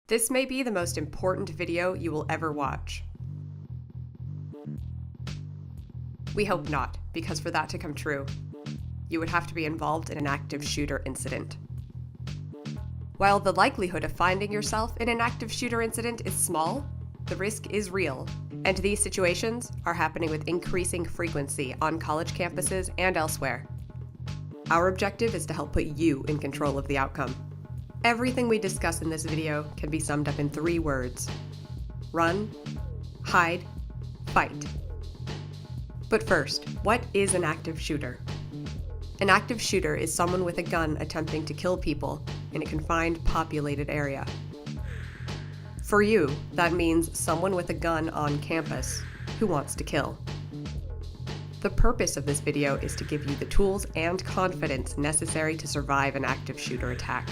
This may be the most important video you will ever watch. We hope not, because for that to come true, you would have to be involved in an active shooter incident. While the likelihood of finding yourself in an active shooter incident is small, the risk is real, and these situations are happening with increasing frequency on college campuses and elsewhere. Our objective is to help put you in control of the outcome. Everything we discuss in this video can be summed up in 3 words: run, hide, fight. But first, what is an active shooter? An active shooter is someone with a gun attempting to kill people in a confined, populated area. For you, that means someone with a gun on campus who wants to kill. The purpose of this video is to give you the tools and confidence necessary to survive an active shooter attack.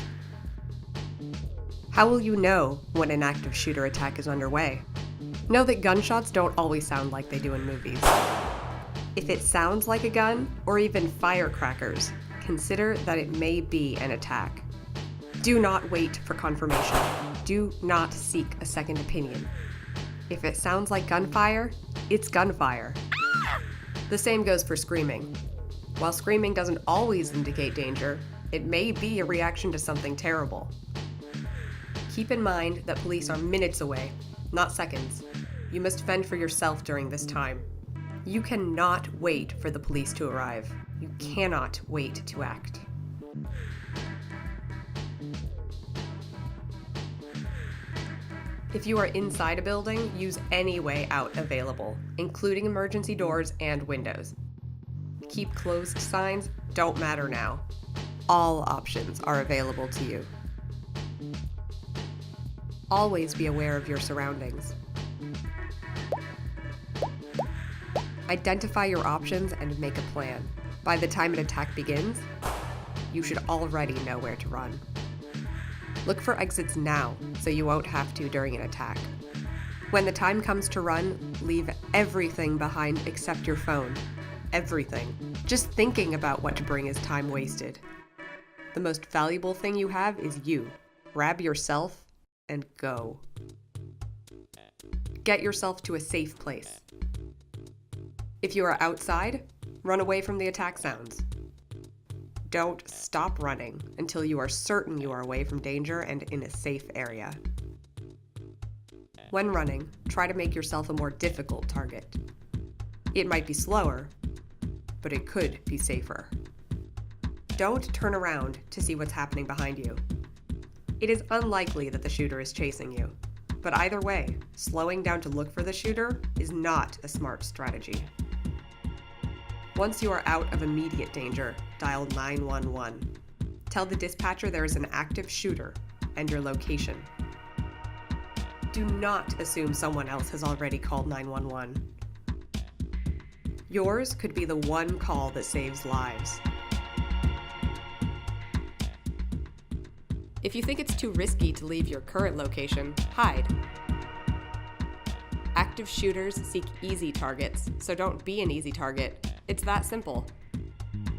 How will you know when an active shooter attack is underway? Know that gunshots don't always sound like they do in movies. If it sounds like a gun, or even firecrackers, consider that it may be an attack. Do not wait for confirmation. Do not seek a second opinion. If it sounds like gunfire, it's gunfire. The same goes for screaming. While screaming doesn't always indicate danger, it may be a reaction to something terrible. Keep in mind that police are minutes away, not seconds. You must fend for yourself during this time. You cannot wait for the police to arrive. You cannot wait to act. If you are inside a building, use any way out available, including emergency doors and windows. Keep closed signs don't matter now. All options are available to you. Always be aware of your surroundings. Identify your options and make a plan. By the time an attack begins, you should already know where to run. Look for exits now, so you won't have to during an attack. When the time comes to run, leave everything behind except your phone. Everything. Just thinking about what to bring is time wasted. The most valuable thing you have is you. Grab yourself and go. Get yourself to a safe place. If you are outside, run away from the attack sounds. Don't stop running until you are certain you are away from danger and in a safe area. When running, try to make yourself a more difficult target. It might be slower, but it could be safer. Don't turn around to see what's happening behind you. It is unlikely that the shooter is chasing you, but either way, slowing down to look for the shooter is not a smart strategy. Once you are out of immediate danger, dial 911. Tell the dispatcher there is an active shooter and your location. Do not assume someone else has already called 911. Yours could be the one call that saves lives. If you think it's too risky to leave your current location, hide. Active shooters seek easy targets, so don't be an easy target. It's that simple.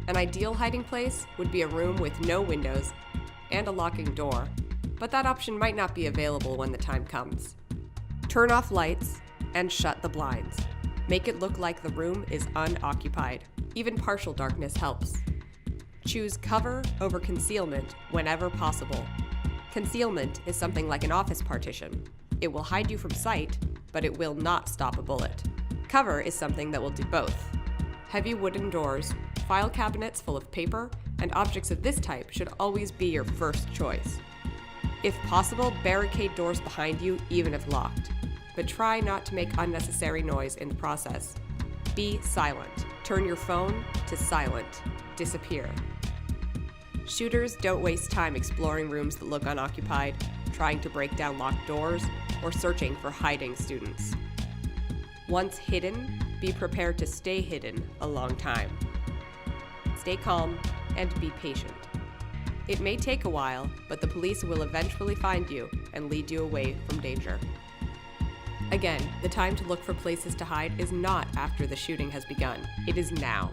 An ideal hiding place would be a room with no windows and a locking door, but that option might not be available when the time comes. Turn off lights and shut the blinds. Make it look like the room is unoccupied. Even partial darkness helps. Choose cover over concealment whenever possible. Concealment is something like an office partition. It will hide you from sight, but it will not stop a bullet. Cover is something that will do both. Heavy wooden doors, file cabinets full of paper, and objects of this type should always be your first choice. If possible, barricade doors behind you even if locked, but try not to make unnecessary noise in the process. Be silent. Turn your phone to silent. Disappear. Shooters don't waste time exploring rooms that look unoccupied, trying to break down locked doors, or searching for hiding students. Once hidden, be prepared to stay hidden a long time. Stay calm and be patient. It may take a while, but the police will eventually find you and lead you away from danger. Again, the time to look for places to hide is not after the shooting has begun. It is now.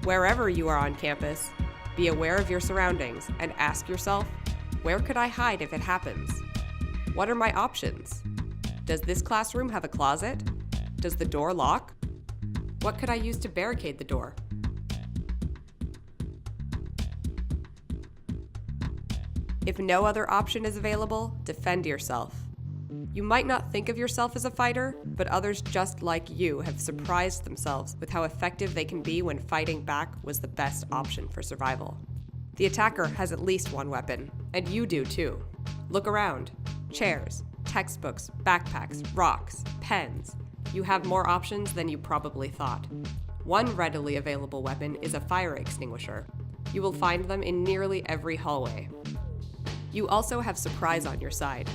Wherever you are on campus, be aware of your surroundings and ask yourself, where could I hide if it happens? What are my options? Does this classroom have a closet? Does the door lock? What could I use to barricade the door? If no other option is available, defend yourself. You might not think of yourself as a fighter, but others just like you have surprised themselves with how effective they can be when fighting back was the best option for survival. The attacker has at least one weapon, and you do too. Look around. Chairs, textbooks, backpacks, rocks, pens. You have more options than you probably thought. One readily available weapon is a fire extinguisher. You will find them in nearly every hallway. You also have surprise on your side.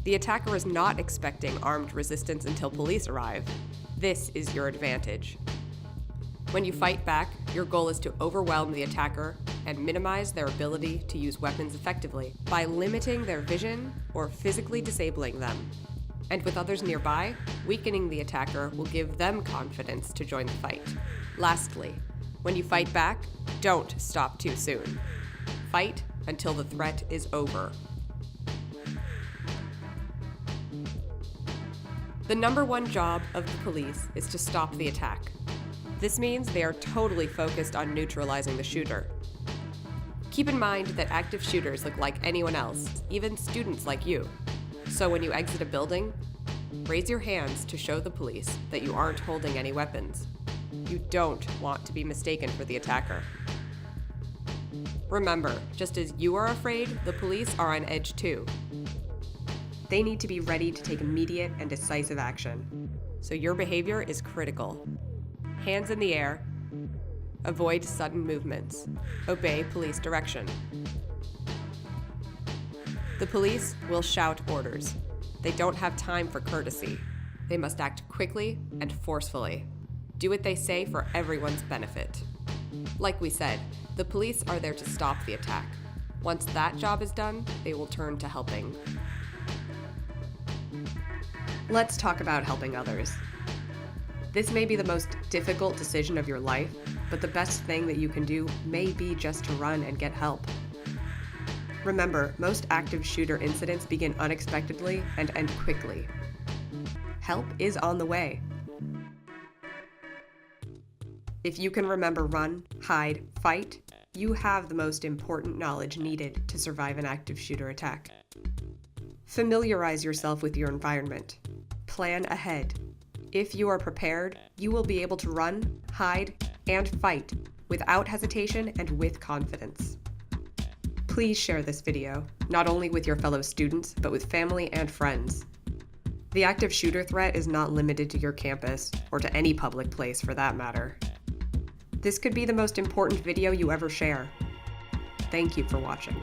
The attacker is not expecting armed resistance until police arrive. This is your advantage. When you fight back, your goal is to overwhelm the attacker and minimize their ability to use weapons effectively by limiting their vision or physically disabling them. And with others nearby, weakening the attacker will give them confidence to join the fight. Lastly, when you fight back, don't stop too soon. Fight until the threat is over. The number one job of the police is to stop the attack. This means they are totally focused on neutralizing the shooter. Keep in mind that active shooters look like anyone else, even students like you. So when you exit a building, raise your hands to show the police that you aren't holding any weapons. You don't want to be mistaken for the attacker. Remember, just as you are afraid, the police are on edge too. They need to be ready to take immediate and decisive action. So your behavior is critical. Hands in the air. Avoid sudden movements. Obey police direction. The police will shout orders. They don't have time for courtesy. They must act quickly and forcefully. Do what they say for everyone's benefit. Like we said, the police are there to stop the attack. Once that job is done, they will turn to helping. Let's talk about helping others. This may be the most difficult decision of your life, but the best thing that you can do may be just to run and get help. Remember, most active shooter incidents begin unexpectedly and end quickly. Help is on the way. If you can remember run, hide, fight, you have the most important knowledge needed to survive an active shooter attack. Familiarize yourself with your environment. Plan ahead. If you are prepared, you will be able to run, hide, and fight without hesitation and with confidence. Please share this video, not only with your fellow students, but with family and friends. The active shooter threat is not limited to your campus, or to any public place for that matter. This could be the most important video you ever share. Thank you for watching.